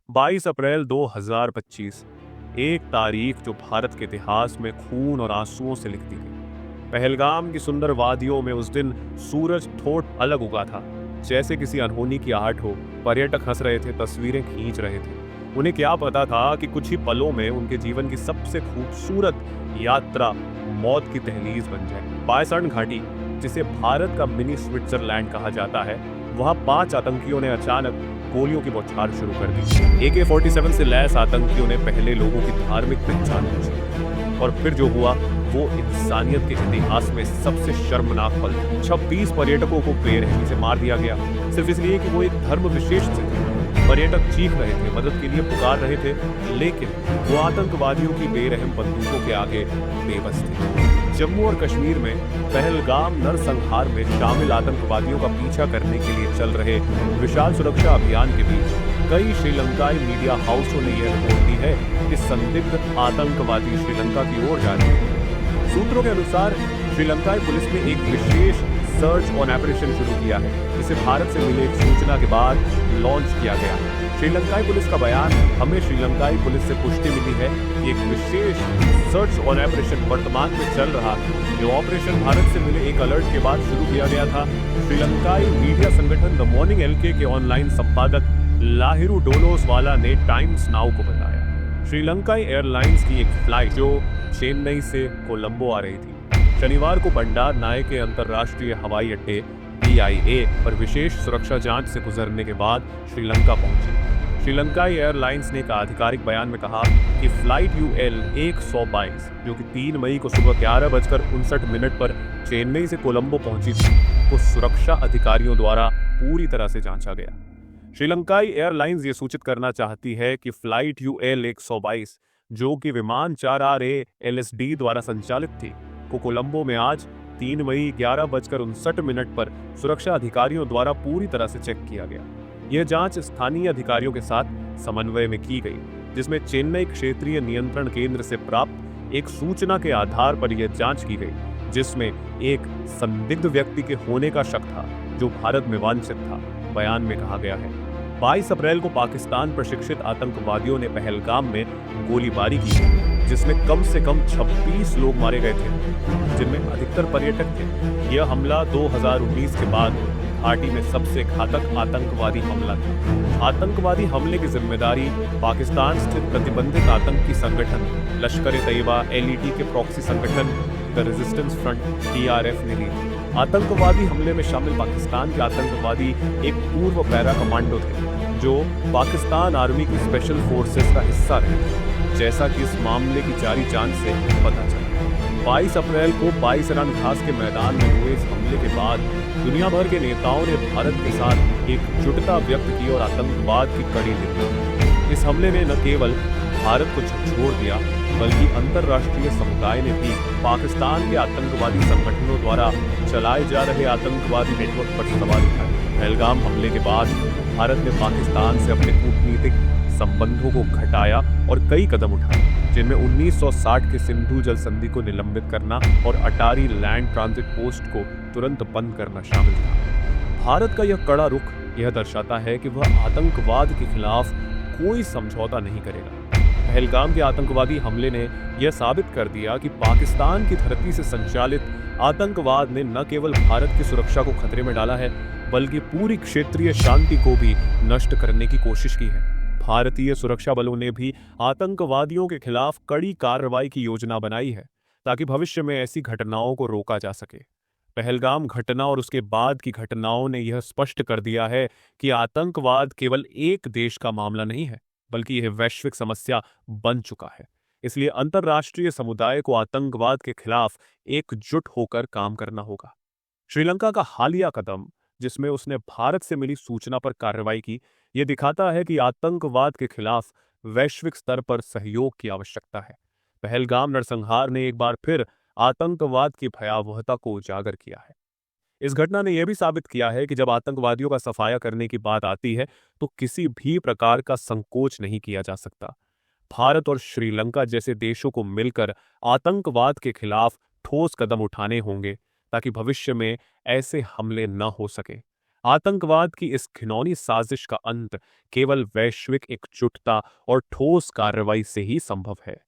22 अप्रैल 2025, एक तारीख जो भारत के इतिहास में खून और आंसुओं से लिखती गई। पहलगाम की सुंदर वादियों में उस दिन सूरज थोड़ा अलग उगा था, जैसे किसी अनहोनी की आहट हो। पर्यटक हंस रहे थे, तस्वीरें खींच रहे थे। उन्हें क्या पता था कि कुछ ही पलों में उनके जीवन की सबसे खूबसूरत यात्रा मौत की दहलीज बन जाए। बायसन घाटी, जिसे भारत का मिनी स्विट्जरलैंड कहा जाता है, वहां 5 आतंकियों ने अचानक गोलियों की बौछार शुरू कर दी। AK-47 से लैस आतंकियों ने पहले लोगों की धार्मिक पहचान पूछी, और फिर जो हुआ वो इंसानियत के इतिहास में सबसे शर्मनाक पल। 26 पर्यटकों को बेरहमी से मार दिया गया, सिर्फ इसलिए कि वो एक धर्म विशेष से थे। पर्यटक चीख रहे थे, मदद के लिए पुकार रहे थे, लेकिन वो आतंकवादियों की बेरहम बंदूकों के आगे बेबस थे। जम्मू और कश्मीर में पहलगाम नरसंहार में शामिल आतंकवादियों का पीछा करने के लिए चल रहे विशाल सुरक्षा अभियान के बीच कई श्रीलंकाई मीडिया हाउसों ने यह रिपोर्ट दी है कि संदिग्ध आतंकवादी श्रीलंका की ओर जा रहे हैं। सूत्रों के अनुसार श्रीलंकाई पुलिस ने एक विशेष सर्च ऑन ऑपरेशन शुरू किया है, जिसे भारत से मिले एक सूचना के बाद लॉन्च किया गया। श्रीलंकाई पुलिस का बयान, हमें श्रीलंकाई पुलिस से पुष्टि मिली है कि एक विशेष सर्च ऑन ऑपरेशन वर्तमान में चल रहा है। ये ऑपरेशन भारत से मिले एक अलर्ट के बाद शुरू किया गया था। श्रीलंकाई मीडिया संगठन द मॉर्निंग LK के ऑनलाइन संपादक लाहिरू डोलोसवाला ने टाइम्स नाउ को बताया। श्रीलंकाई एयरलाइंस की एक फ्लाइट जो चेन्नई से कोलंबो आ रही थी, शनिवार को बंडार नायके अंतर्राष्ट्रीय हवाई अड्डे BIA पर विशेष सुरक्षा जांच से गुजरने के बाद श्रीलंका पहुंची। श्रीलंकाई एयरलाइंस ने एक आधिकारिक बयान में कहा कि फ्लाइट UL 122, जो कि 3 मई को सुबह 11:59 पर चेन्नई से कोलंबो पहुंची थी, को सुरक्षा अधिकारियों द्वारा पूरी तरह से जांचा गया। श्रीलंकाई एयरलाइंस ये सूचित करना चाहती है कि फ्लाइट UL 122, जो कि विमान 4RA LSD द्वारा संचालित थी, को कोलंबो में आज 3 मई 11:59 पर सुरक्षा अधिकारियों द्वारा पूरी तरह से चेक किया गया। यह जांच स्थानीय अधिकारियों के साथ समन्वय में की गई, जिसमें चेन्नई क्षेत्रीय नियंत्रण केंद्र से प्राप्त एक सूचना के आधार पर यह जांच की गई, जिसमें एक संदिग्ध व्यक्ति के होने का शक था, जो भारत में वांछित था। बयान में कहा गया है, 22 अप्रैल को पाकिस्तान प्रशिक्षित आतंकवादियों ने पहलगाम में गोलीबारी की, जिसमें कम से कम 26 लोग मारे गए थे, जिनमें अधिकतर पर्यटक थे। यह हमला 2019 के बाद घाटी में सबसे घातक आतंकवादी हमला था। आतंकवादी हमले की जिम्मेदारी पाकिस्तान स्थित प्रतिबंधित आतंकी संगठन लश्कर-ए-तैयबा LET के प्रॉक्सी संगठन द रेजिस्टेंस फ्रंट TRF ने ली। आतंकवादी हमले में शामिल पाकिस्तान के आतंकवादी एक पूर्व पैरा कमांडो थे, जो पाकिस्तान आर्मी की स्पेशल फोर्सेस का हिस्सा रहे, जैसा कि इस मामले की जारी जांच से पता चला। 22 अप्रैल को 22 रन घास के मैदान में हुए इस हमले के बाद दुनिया भर के नेताओं ने भारत के साथ एकजुटता व्यक्त की और आतंकवाद की कड़ी निंदा। इस हमले ने न केवल भारत को झकझोर दिया, बल्कि अंतर्राष्ट्रीय समुदाय ने भी पाकिस्तान के आतंकवादी संगठनों द्वारा चलाए जा रहे आतंकवादी नेटवर्क पर सवाल उठाए। पहलगाम हमले के बाद भारत ने पाकिस्तान से अपने कूटनीतिक संबंधों को घटाया और कई कदम उठाए, जिनमें 1960 के सिंधु जल संधि को निलंबित करना और अटारी लैंड ट्रांजिट पोस्ट को तुरंत बंद करना शामिल था। भारत का यह कड़ा रुख यह दर्शाता है कि वह आतंकवाद के खिलाफ कोई समझौता नहीं करेगा। पहलगाम के आतंकवादी हमले ने यह साबित कर दिया कि पाकिस्तान की धरती से संचालित आतंकवाद ने न केवल भारत की सुरक्षा को खतरे में डाला है, बल्कि पूरी क्षेत्रीय शांति को भी नष्ट करने की कोशिश की है। भारतीय सुरक्षा बलों ने भी आतंकवादियों के खिलाफ कड़ी कार्रवाई की योजना बनाई है, ताकि भविष्य में ऐसी घटनाओं को रोका जा सके। पहलगाम घटना और उसके बाद की घटनाओं ने यह स्पष्ट कर दिया है कि आतंकवाद केवल एक देश का मामला नहीं है, बल्कि यह वैश्विक समस्या बन चुका है। इसलिए अंतर्राष्ट्रीय समुदाय को आतंकवाद के खिलाफ एकजुट होकर काम करना होगा। श्रीलंका का हालिया कदम, जिसमें उसने भारत से मिली सूचना पर कार्रवाई की, यह दिखाता है कि आतंकवाद के खिलाफ वैश्विक स्तर पर सहयोग की आवश्यकता है। पहलगाम नरसंहार ने एक बार फिर आतंकवाद की भयावहता को उजागर किया है। इस घटना ने यह भी साबित किया है कि जब आतंकवादियों का सफाया करने की बात आती है, तो किसी भी प्रकार का संकोच नहीं किया जा सकता। भारत और श्रीलंका जैसे देशों को मिलकर आतंकवाद के खिलाफ ठोस कदम उठाने होंगे, ताकि भविष्य में ऐसे हमले न हो सके। आतंकवाद की इस घिनौनी साजिश का अंत केवल वैश्विक एकजुटता और ठोस कार्रवाई से ही संभव है।